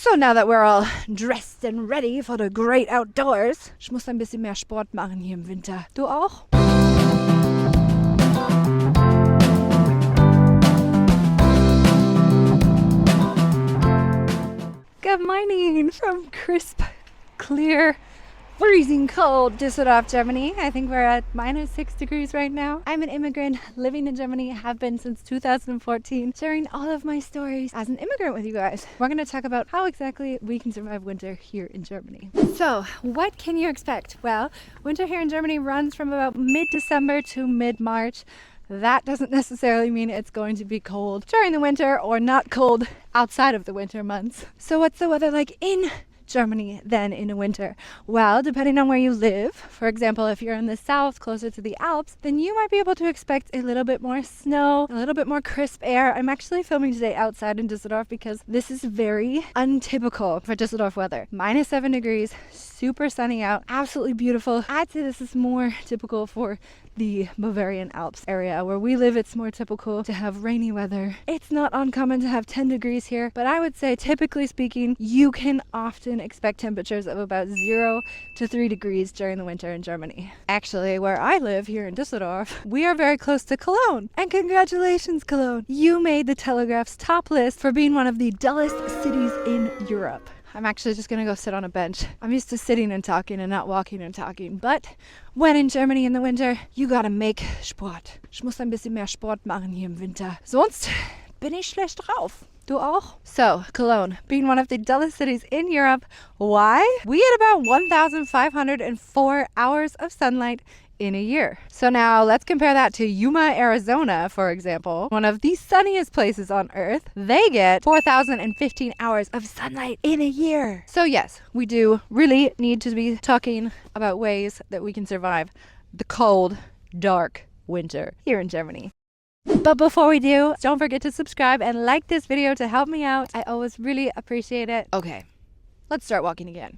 So now that we're all dressed and ready for the great outdoors, ich muss ein bisschen mehr Sport machen hier im Winter. Du auch? Good morning from crisp, clear, freezing cold Düsseldorf, Germany. I think we're at -6 degrees right now. I'm an immigrant living in Germany, have been since 2014, sharing all of my stories as an immigrant with you guys. We're going to talk about how exactly we can survive winter here in Germany. So, what can you expect? Well, winter here in Germany runs from about mid-December to mid-March. That doesn't necessarily mean it's going to be cold during the winter or not cold outside of the winter months. So what's the weather like in Germany then in the winter? Well, depending on where you live, for example, if you're in the south closer to the Alps, then you might be able to expect a little bit more snow, a little bit more crisp air. I'm actually filming today outside in Düsseldorf because this is very untypical for Düsseldorf weather. -7 degrees, super sunny out, absolutely beautiful. I'd say this is more typical for the Bavarian Alps area. Where we live, it's more typical to have rainy weather. It's not uncommon to have 10 degrees here, but I would say, typically speaking, you can often expect temperatures of about 0 to 3 degrees during the winter in Germany. Actually, where I live here in Düsseldorf, we are very close to Cologne. And congratulations, Cologne! You made the Telegraph's top list for being one of the dullest cities in Europe. I'm actually just gonna go sit on a bench. I'm used to sitting and talking and not walking and talking. But when in Germany in the winter, you gotta make Sport. Ich muss ein bisschen mehr Sport machen hier im Winter. Sonst bin ich schlecht drauf. Du auch? So, Cologne, being one of the dullest cities in Europe. Why? We get about 1,504 hours of sunlight in a year. So now let's compare that to Yuma, Arizona, for example, one of the sunniest places on earth. They get 4,015 hours of sunlight in a year. So yes, we do really need to be talking about ways that we can survive the cold, dark winter here in Germany. But before we do, don't forget to subscribe and like this video to help me out. I always really appreciate it. Okay, let's start walking again.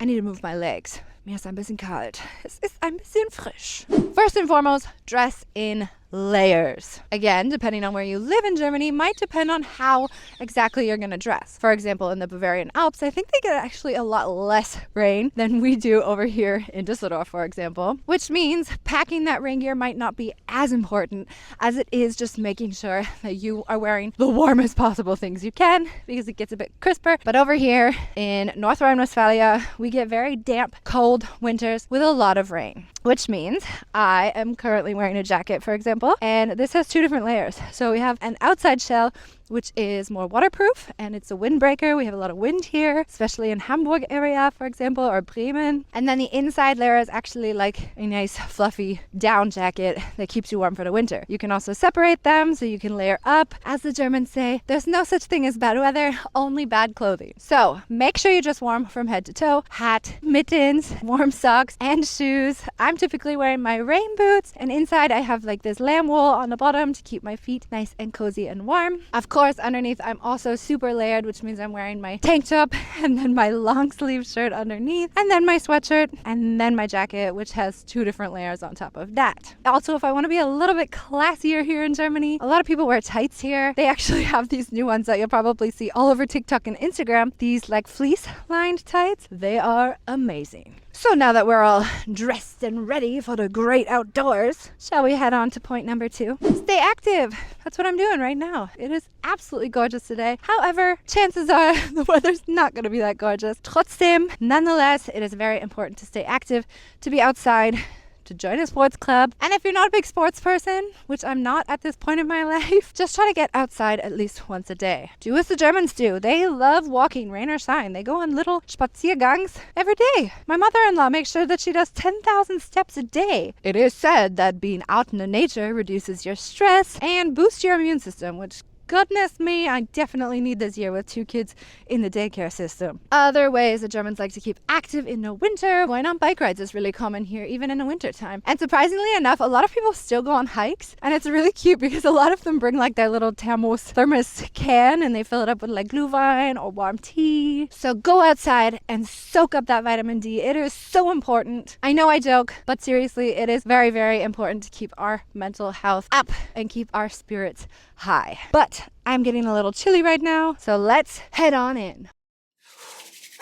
I need to move my legs. Mir ist ein bisschen kalt. Es ist ein bisschen frisch. First and foremost, dress in layers. Again, depending on where you live in Germany, might depend on how exactly you're going to dress. For example, in the Bavarian Alps, I think they get actually a lot less rain than we do over here in Düsseldorf, for example, which means packing that rain gear might not be as important as it is just making sure that you are wearing the warmest possible things you can, because it gets a bit crisper. But over here in North Rhine-Westphalia, we get very damp, cold winters with a lot of rain, which means I am currently wearing a jacket, for example, and this has two different layers. So we have an outside shell, which is more waterproof, and it's a windbreaker. We have a lot of wind here, especially in Hamburg area, for example, or Bremen. And then the inside layer is actually like a nice fluffy down jacket that keeps you warm for the winter. You can also separate them, so you can layer up. As the Germans say, there's no such thing as bad weather, only bad clothing. So make sure you dress warm from head to toe. Hat, mittens, warm socks, and shoes. I'm typically wearing my rain boots, and inside I have like this lamb wool on the bottom to keep my feet nice and cozy and warm. Of course, underneath I'm also super layered, which means I'm wearing my tank top and then my long sleeve shirt underneath, and then my sweatshirt, and then my jacket, which has two different layers on top of that. Also, if I want to be a little bit classier here in Germany, a lot of people wear tights here. They actually have these new ones that you'll probably see all over TikTok and Instagram. These like fleece lined tights. They are amazing. So now that we're all dressed and ready for the great outdoors, shall we head on to point number 2? Stay active. That's what I'm doing right now. It is absolutely gorgeous today. However, chances are the weather's not going to be that gorgeous. Trotzdem, nonetheless, it is very important to stay active, to be outside, to join a sports club. And if you're not a big sports person, which I'm not at this point in my life, just try to get outside at least once a day. Do as the Germans do. They love walking, rain or shine. They go on little Spaziergangs every day. My mother-in-law makes sure that she does 10,000 steps a day. It is said that being out in the nature reduces your stress and boosts your immune system, which goodness me, I definitely need this year with 2 kids in the daycare system. Other ways the Germans like to keep active in the winter, going on bike rides is really common here, even in the winter time. And surprisingly enough, a lot of people still go on hikes, and it's really cute because a lot of them bring like their little thermos can, and they fill it up with like Glühwein or warm tea. So go outside and soak up that vitamin D. It is so important. I know I joke, but seriously, it is very, very important to keep our mental health up and keep our spirits high. But I'm getting a little chilly right now, so let's head on in.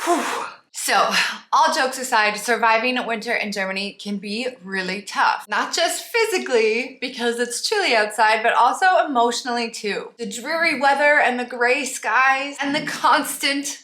Whew. So, all jokes aside, surviving winter in Germany can be really tough. Not just physically, because it's chilly outside, but also emotionally too. The dreary weather and the gray skies and the constant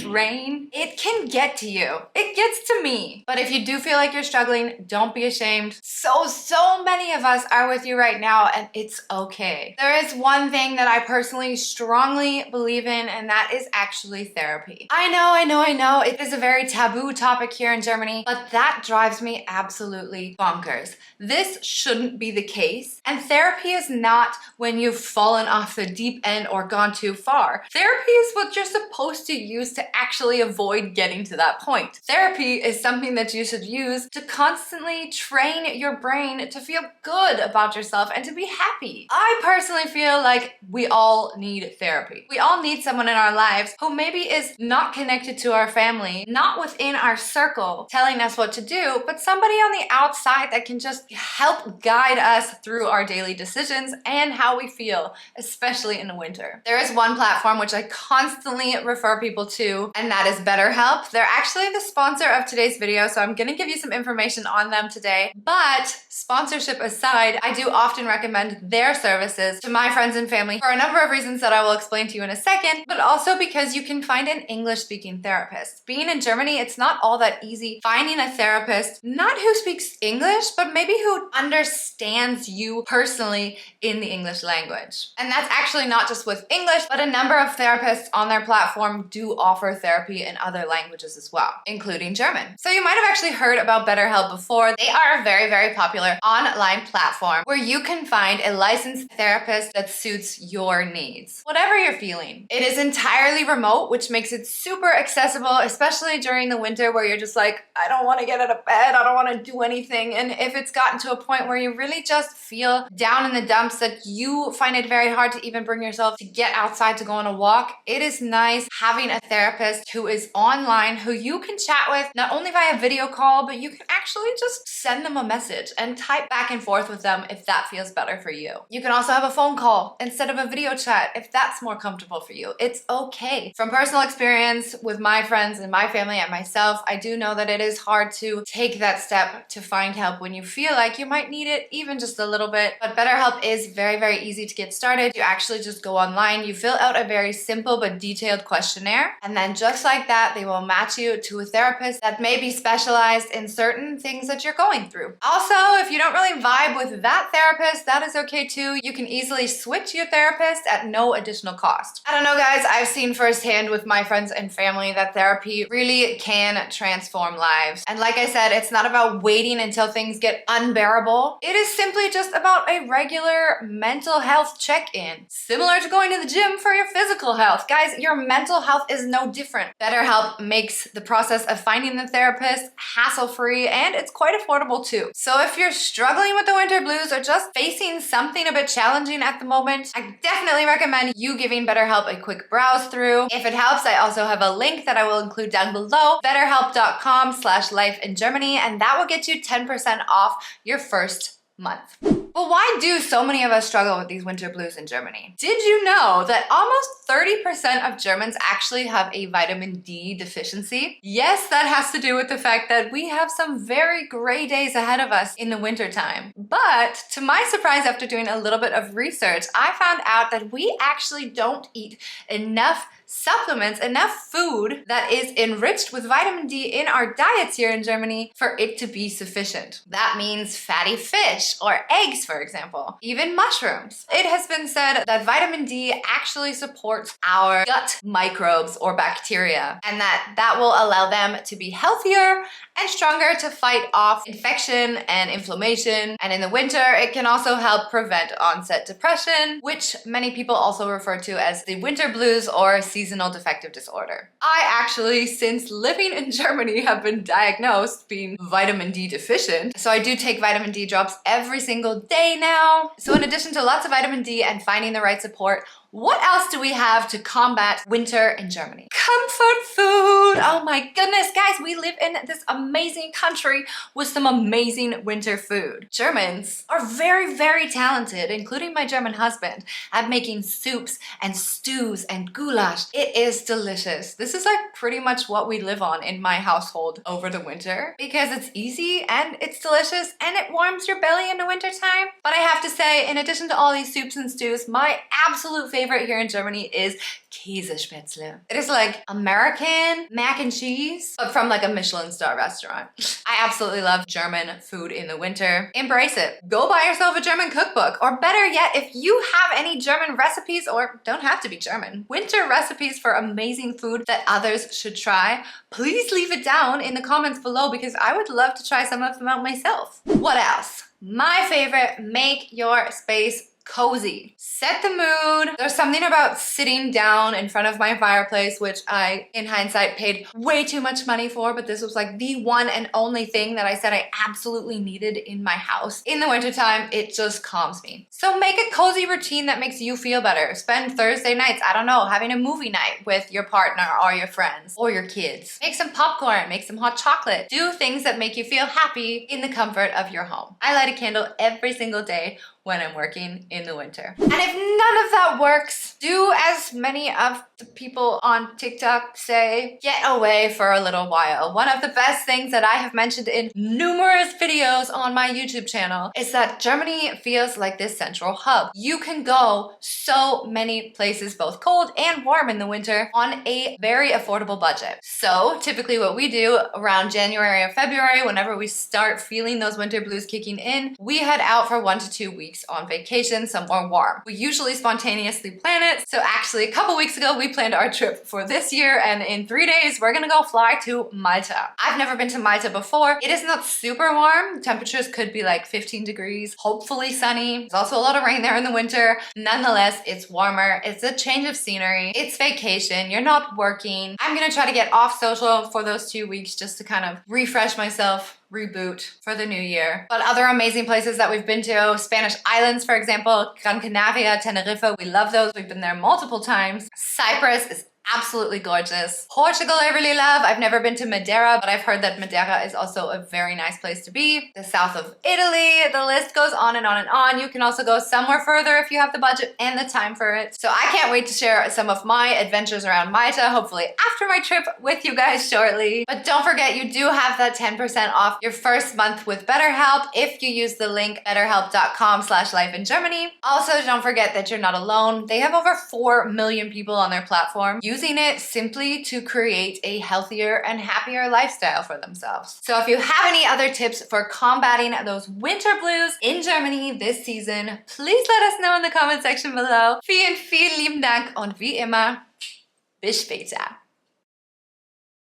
rain, it can get to you. It gets to me. But if you do feel like you're struggling, don't be ashamed. So many of us are with you right now, and it's okay. There is one thing that I personally strongly believe in, and that is actually therapy. I know. It is a very taboo topic here in Germany, but that drives me absolutely bonkers. This shouldn't be the case, and therapy is not when you've fallen off the deep end or gone too far. Therapy is what you're supposed to use to actually avoid getting to that point. Therapy is something that you should use to constantly train your brain to feel good about yourself and to be happy. I personally feel like we all need therapy. We all need someone in our lives who maybe is not connected to our family, not within our circle, telling us what to do, but somebody on the outside that can just help guide us through our daily decisions and how we feel, especially in the winter. There is one platform which I constantly refer people to, and that is BetterHelp. They're actually the sponsor of today's video, so I'm gonna give you some information on them today. But sponsorship aside, I do often recommend their services to my friends and family for a number of reasons that I will explain to you in a second, but also because you can find an English-speaking therapist. Being in Germany, it's not all that easy finding a therapist, not who speaks English, but maybe who understands you personally in the English language. And that's actually not just with English, but a number of therapists on their platform do offer therapy in other languages as well, including German. So you might have actually heard about BetterHelp before. They are a very popular online platform where you can find a licensed therapist that suits your needs, whatever you're feeling. It is entirely remote, which makes it super accessible, especially during the winter where you're just like, I don't want to get out of bed, I don't want to do anything. And if it's gotten to a point where you really just feel down in the dumps that you find it very hard to even bring yourself to get outside to go on a walk, it is nice having a therapist who is online, who you can chat with not only via video call, but you can actually just send them a message and type back and forth with them if that feels better for you. You can also have a phone call instead of a video chat if that's more comfortable for you. It's okay. From personal experience with my friends and my family and myself, I do know that it is hard to take that step to find help when you feel like you might need it even just a little bit. But BetterHelp is very easy to get started. You actually just go online, you fill out a very simple but detailed questionnaire, and then just like that, they will match you to a therapist that may be specialized in certain things that you're going through. Also, if you don't really vibe with that therapist, that is okay too. You can easily switch your therapist at no additional cost. I don't know, guys, I've seen firsthand with my friends and family that therapy really can transform lives. And like I said, it's not about waiting until things get unbearable. It is simply just about a regular mental health check-in, similar to going to the gym for your physical health. Guys, your mental health is no different. BetterHelp makes the process of finding the therapist hassle-free, and it's quite affordable too. So if you're struggling with the winter blues or just facing something a bit challenging at the moment, I definitely recommend you giving BetterHelp a quick browse through. If it helps, I also have a link that I will include down below, betterhelp.com/lifeingermany, and that will get you 10% off your first month. But why do so many of us struggle with these winter blues in Germany? Did you know that almost 30% of Germans actually have a vitamin D deficiency? Yes, that has to do with the fact that we have some very gray days ahead of us in the winter time. But to my surprise, after doing a little bit of research, I found out that we actually don't eat enough supplements, enough food that is enriched with vitamin D in our diets here in Germany for it to be sufficient. That means fatty fish or eggs, for example, even mushrooms. It has been said that vitamin D actually supports our gut microbes or bacteria, and that will allow them to be healthier and stronger to fight off infection and inflammation. And in the winter, it can also help prevent onset depression, which many people also refer to as the winter blues or seasonal defective disorder. I actually, since living in Germany, have been diagnosed being vitamin D deficient. So I do take vitamin D drops every single day now. So in addition to lots of vitamin D and finding the right support, What else do we have to combat winter in Germany? Comfort food! Oh my goodness, guys, we live in this amazing country with some amazing winter food. Germans are very, very talented, including my German husband, at making soups and stews and goulash. It is delicious. This is like pretty much what we live on in my household over the winter because it's easy and it's delicious and it warms your belly in the winter time. But I have to say, in addition to all these soups and stews, my absolute favorite here in Germany is Käsespätzle. It is like American mac and cheese, but from like a Michelin star restaurant. I absolutely love German food in the winter. Embrace it. Go buy yourself a German cookbook, or better yet, if you have any German recipes, or don't have to be German, winter recipes for amazing food that others should try, please leave it down in the comments below because I would love to try some of them out myself. What else? My favorite, make your space cozy. Set the mood. There's something about sitting down in front of my fireplace, which I, in hindsight, paid way too much money for, but this was like the one and only thing that I said I absolutely needed in my house. In the wintertime, it just calms me. So make a cozy routine that makes you feel better. Spend Thursday nights, I don't know, having a movie night with your partner or your friends or your kids. Make some popcorn, make some hot chocolate. Do things that make you feel happy in the comfort of your home. I light a candle every single day when I'm working in the winter. And if none of that works, do as many of the people on TikTok say, get away for a little while. One of the best things that I have mentioned in numerous videos on my YouTube channel is that Germany feels like this central hub. You can go so many places, both cold and warm in the winter, on a very affordable budget. So typically what we do around January or February, whenever we start feeling those winter blues kicking in, we head out for 1 to 2 weeks on vacation somewhere warm. We usually spontaneously plan it. So actually a couple weeks ago, we planned our trip for this year, and in 3 days, we're gonna go fly to Malta. I've never been to Malta before. It is not super warm. Temperatures could be like 15 degrees, hopefully sunny. There's also a lot of rain there in the winter. Nonetheless, it's warmer. It's a change of scenery. It's vacation. You're not working. I'm gonna try to get off social for those 2 weeks just to kind of refresh myself, reboot for the new year. But other amazing places that we've been to, Spanish islands, for example, Gran Canaria, Tenerife, we love those. We've been there multiple times. Cyprus is absolutely gorgeous. Portugal I really love. I've never been to Madeira, but I've heard that Madeira is also a very nice place to be. The south of Italy, the list goes on and on and on. You can also go somewhere further if you have the budget and the time for it. So I can't wait to share some of my adventures around Malta, hopefully after my trip with you guys shortly. But don't forget, you do have that 10% off your first month with BetterHelp if you use the link betterhelp.com/lifeingermany. Also, don't forget that you're not alone. They have over 4 million people on their platform using it simply to create a healthier and happier lifestyle for themselves. So if you have any other tips for combating those winter blues in Germany this season, please let us know in the comment section below. Vielen, vielen lieben Dank und wie immer, bis später.